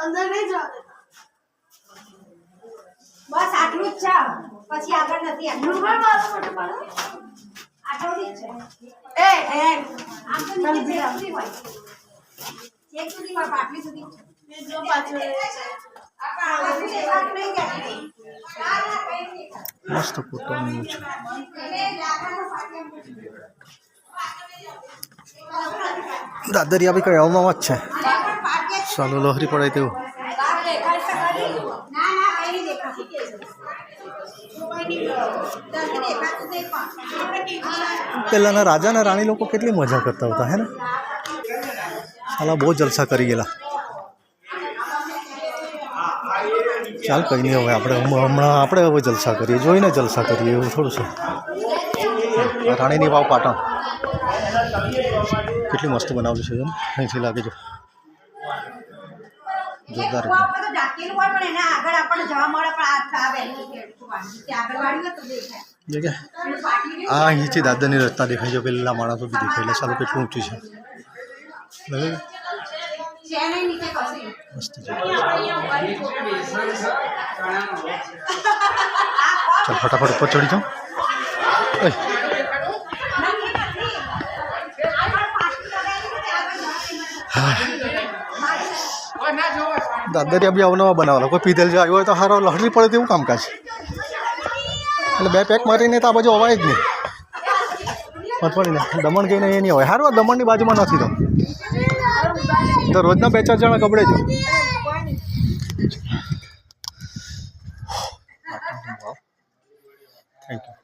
અંદર નહીં જવા દેતા. બસ આટલું જ છે, પછી આગળ નથી. રૂમાલ મારો મોટો પાડો. આટલું જ છે. આમ તો નીચે ચેક સુધી હોય. ચેક સુધી હોય, પાટલી સુધી. મેં જો પાછળ મસ્ત પોતાનું છે. દાદરિયા બી કઈ આવવામાં જ છે. ચાલો લહરી પડાય તેવું. પહેલાના રાજા ને રાણી લોકો કેટલી મજા કરતા હતા હે ને. સાલા બહુ જલસા કરી ગયેલા. ચાલ કંઈ નહીં, હવે આપણે હવે જલસા કરીએ, જોઈને જલસા કરીએ એવું થોડું છે. રાણીની વાવ પાટણ કેટલી મસ્ત બનાવેલું છે એમ અહીંથી લાગે છે જોરદાર. આ અહીંથી દાદરની રસ્તા દેખાય છે, પેલા માણસો બી દેખાય. ચાલો કેટલું ઊંચું છે મસ્ત છે. ચાલ ફટાફટ ઉપર ચડી જાઉં. દાદરિયા બી અવનવા બનાવેલા. કોઈ પીધેલ જો આવ્યો હોય તો સારો લહરી પડે તેવું કામકાજ. એટલે બે પેક મારીને તો આ બાજુ અવાય જ નહીં. મતપડીને દમણ ગઈને એ નહીં હોય. સારું દમણની બાજુમાં નથી તો રોજના 2-4 જણા કપડે જ. Thank you.